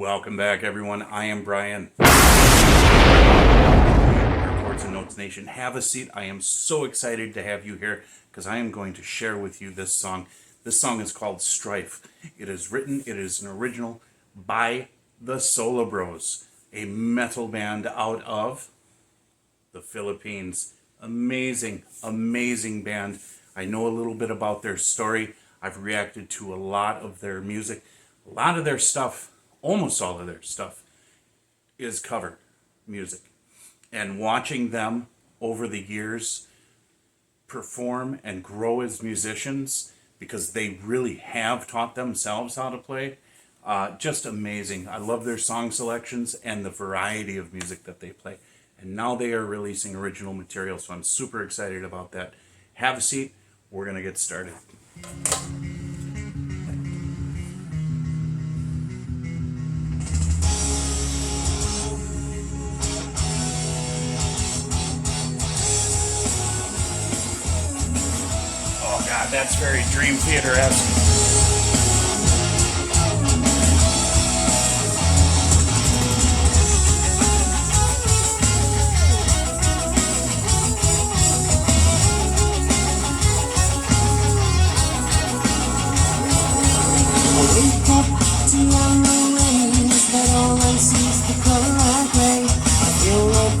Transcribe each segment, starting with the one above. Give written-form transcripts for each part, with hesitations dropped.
Welcome back, everyone. I am Brian. Chords and Notes Nation. Have a seat. I am so excited to have you here because I am going to share with you this song. This song is called Strife. It is an original by the Sola Bros, a metal band out of the Philippines. Amazing, amazing band. I know a little bit about their story. I've reacted to a lot of their music. A lot of their stuff, almost all of their stuff, is cover music. And watching them over the years perform and grow as musicians, because they really have taught themselves how to play, just amazing. I love their song selections and the variety of music that they play. And now they are releasing original material, so I'm super excited about that. Have a seat. We're going to get started. Oh God, that's very Dream Theater-esque.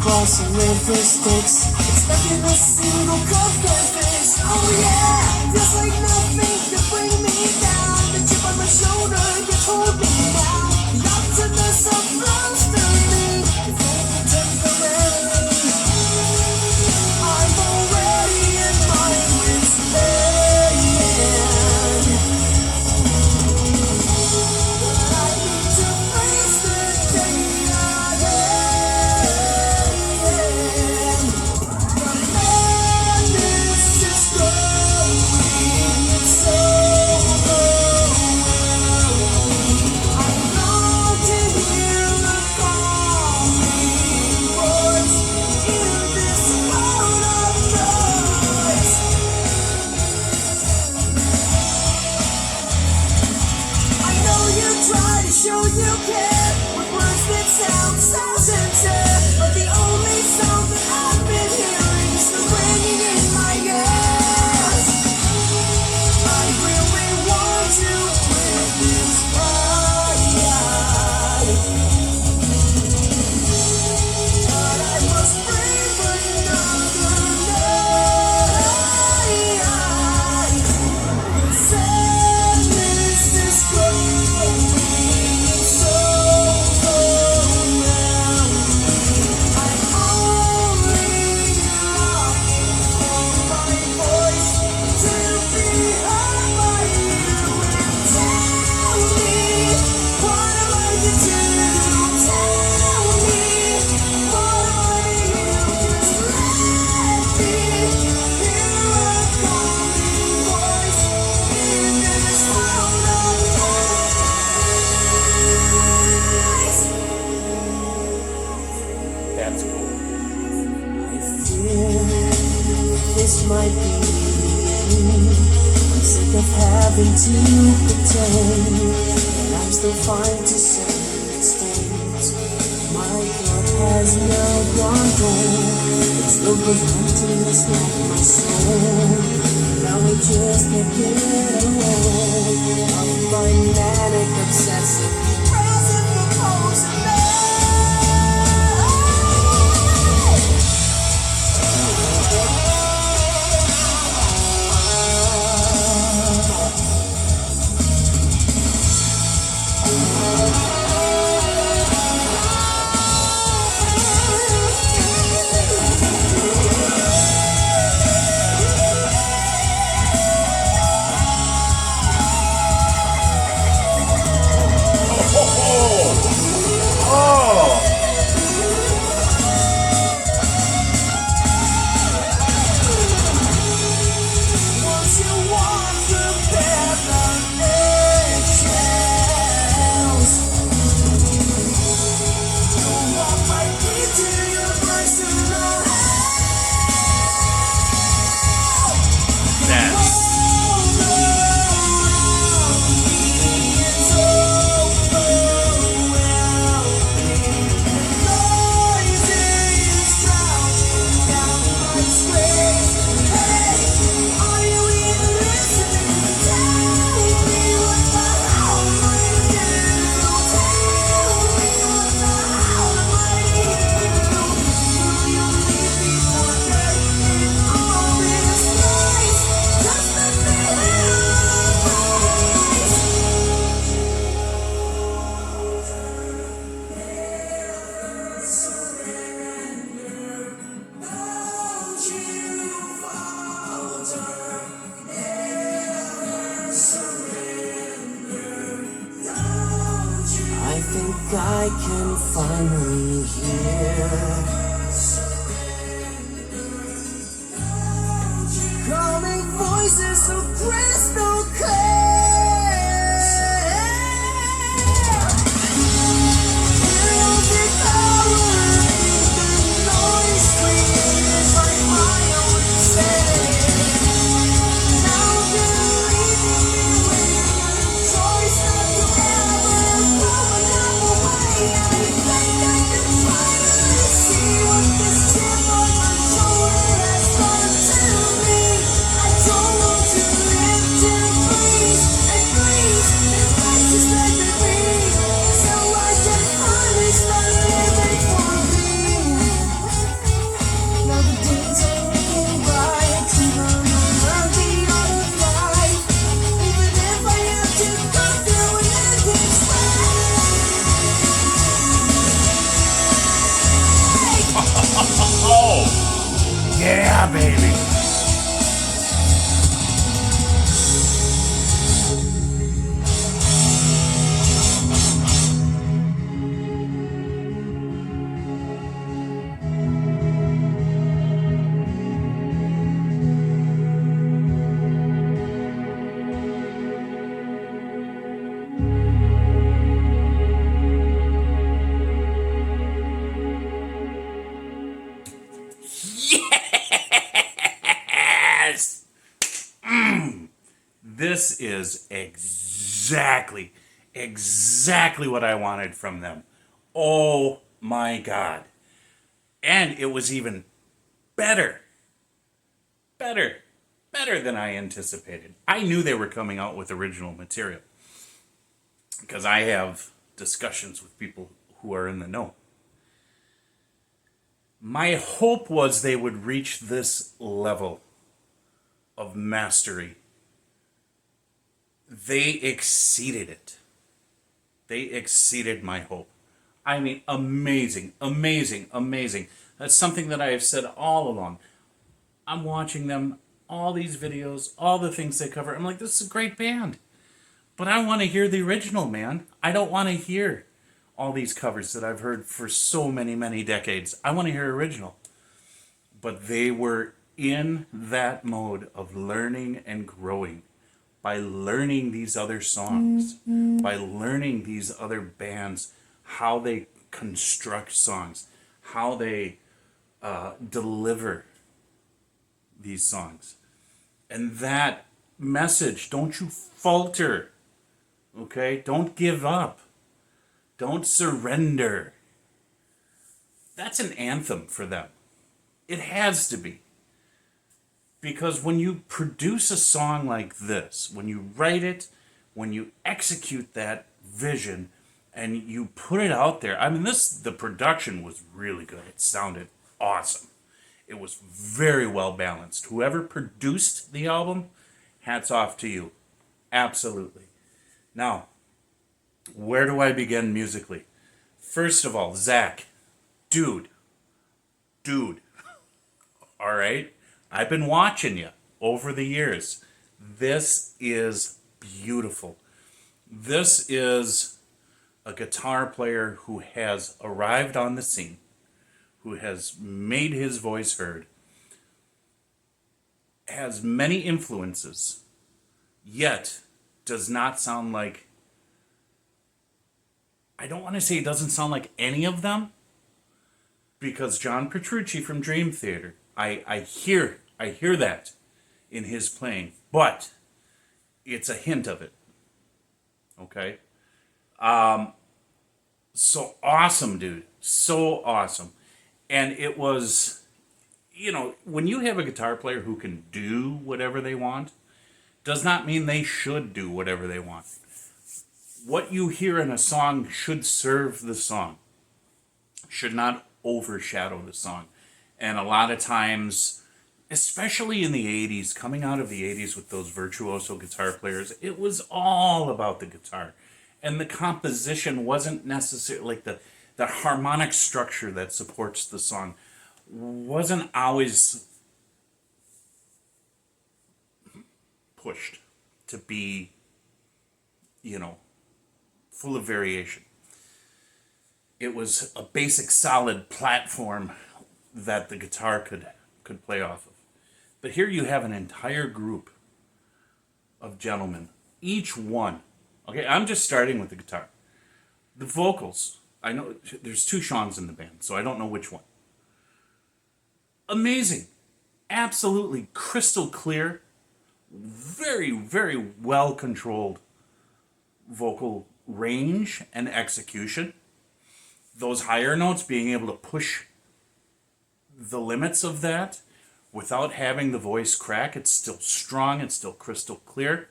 Crossing river sticks, expecting a single cup face. Oh yeah, feels like nothing can bring me down. The chip on my shoulder gets hold me down. The optimism flows through me. It's only temporary. I'm already in my wit's end. But I need to face the day I show you care with words that sound so sincere, but the only sound that I've been hearing is the ringing in my ears. I really want to win this fight, but I must brave another night. Sadness is growing. That's cool. I fear this might be the end. I'm sick of having to pretend that I'm still fine to some extent. My cup has now gone cold. It's filled with emptiness like my soul. Now I just can't get a hold of my manic obsessive present compulsion. Oh, I can finally hear. Calling voices so crystal clear. Every power in the noise created by my own say. Now believing with a choice not to ever throw another way. I think I can finally see what this chip on my shoulder has done to me. I don't want to live to freeze and freeze and fight just like the breeze. So I can finally start living for me. Now the days are looking bright, even on the other life. Even if I have to go through an endless Oh, yeah, baby. Yes! This is exactly what I wanted from them. Oh my God. And it was even better. Better than I anticipated. I knew they were coming out with original material because I have discussions with people who are in the know. My hope was they would reach this level of mastery. They exceeded it. They exceeded my hope. I mean, amazing. That's something that I have said all along. I'm watching them, all these videos, all the things they cover. I'm like, this is a great band. But I want to hear the original, man. I don't want to hear all these covers that I've heard for so many decades. I want to hear original. But they were in that mode of learning and growing by learning these other songs, by learning these other bands, how they construct songs, how they deliver these songs. And that message, don't you falter, okay? Don't give up. Don't surrender. That's an anthem for them. It has to be. Because when you produce a song like this, when you write it, when you execute that vision, and you put it out there, I mean, the production was really good. It sounded awesome. It was very well balanced. Whoever produced the album, hats off to you. Absolutely. Now, where do I begin musically? First of all, Zach, dude, all right? I've been watching you over the years. This is beautiful. This is a guitar player who has arrived on the scene, who has made his voice heard, has many influences, yet does not sound like, I don't want to say it doesn't sound like any of them, because John Petrucci from Dream Theater, I hear that in his playing, but it's a hint of it. Okay? So awesome, dude. So awesome. And it was, when you have a guitar player who can do whatever they want, does not mean they should do whatever they want. What you hear in a song should serve the song, should not overshadow the song. And a lot of times, especially in the 80s, coming out of the 80s with those virtuoso guitar players, it was all about the guitar. And the composition wasn't necessarily, like the harmonic structure that supports the song wasn't always pushed to be, full of variation. It was a basic solid platform that the guitar could play off of. But here you have an entire group of gentlemen, each one. Okay, I'm just starting with the guitar. The vocals, I know there's two Seans in the band, so I don't know which one. Amazing. Absolutely crystal clear, very, very well controlled vocal range and execution. Those higher notes, being able to push the limits of that without having the voice crack. It's still strong, it's still crystal clear.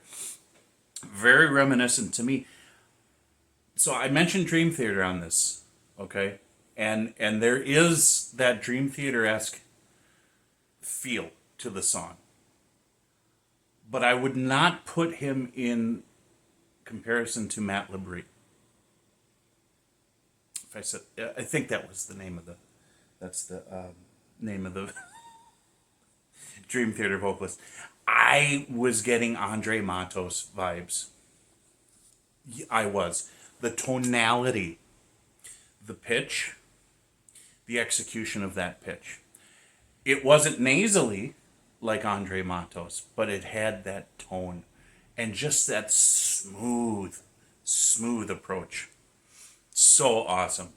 Very reminiscent to me. So I mentioned Dream Theater on this, okay? And there is that Dream Theater-esque feel to the song. But I would not put him in comparison to Matt Labrie. If I said, I think that was the name of the name of the Dream Theater vocalist. I was getting Andre Matos vibes. I was. The tonality, the pitch, the execution of that pitch. It wasn't nasally like Andre Matos, but it had that tone and just that smooth approach. So awesome.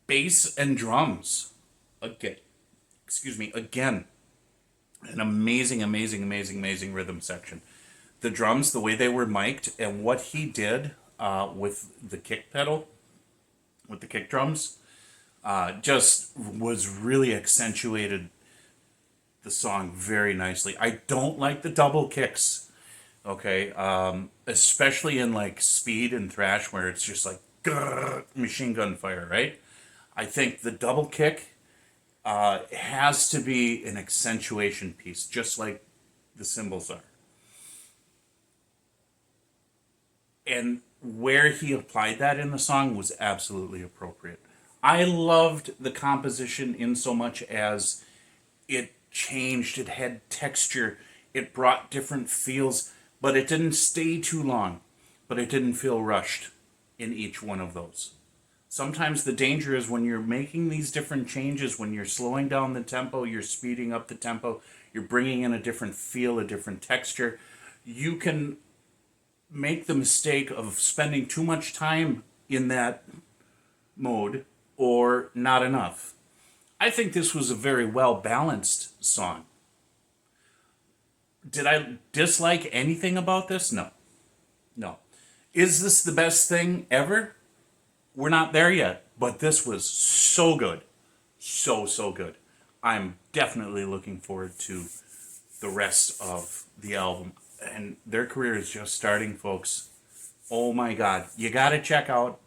Bass and drums. Again, an amazing rhythm section. The drums, the way they were mic'd, and what he did with the kick pedal, with the kick drums, just was really accentuated the song very nicely. I don't like the double kicks, okay? Especially in like speed and thrash where it's just like grrr, machine gun fire, right? I think the double kick has to be an accentuation piece, just like the cymbals are. And where he applied that in the song was absolutely appropriate. I loved the composition in so much as it changed, it had texture, it brought different feels, but it didn't stay too long, but it didn't feel rushed in each one of those. Sometimes the danger is when you're making these different changes, when you're slowing down the tempo, you're speeding up the tempo, you're bringing in a different feel, a different texture, you can make the mistake of spending too much time in that mode or not enough. I think this was a very well balanced song. Did I dislike anything about this? No. Is this the best thing ever? We're not there yet, but this was so good. So good. I'm definitely looking forward to the rest of the album. And their career is just starting, folks. Oh my God. You got to check out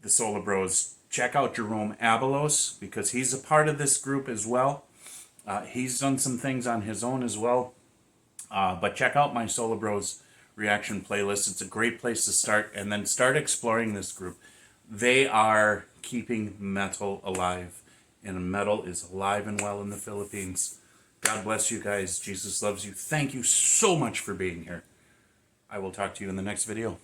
the Solar Bros. Check out Jerome Abelos, because he's a part of this group as well. He's done some things on his own as well. But check out my Solar Bros reaction playlist. It's a great place to start, and then start exploring this group. They are keeping metal alive, and metal is alive and well in the Philippines. God bless you guys. Jesus loves you. Thank you so much for being here. I will talk to you in the next video.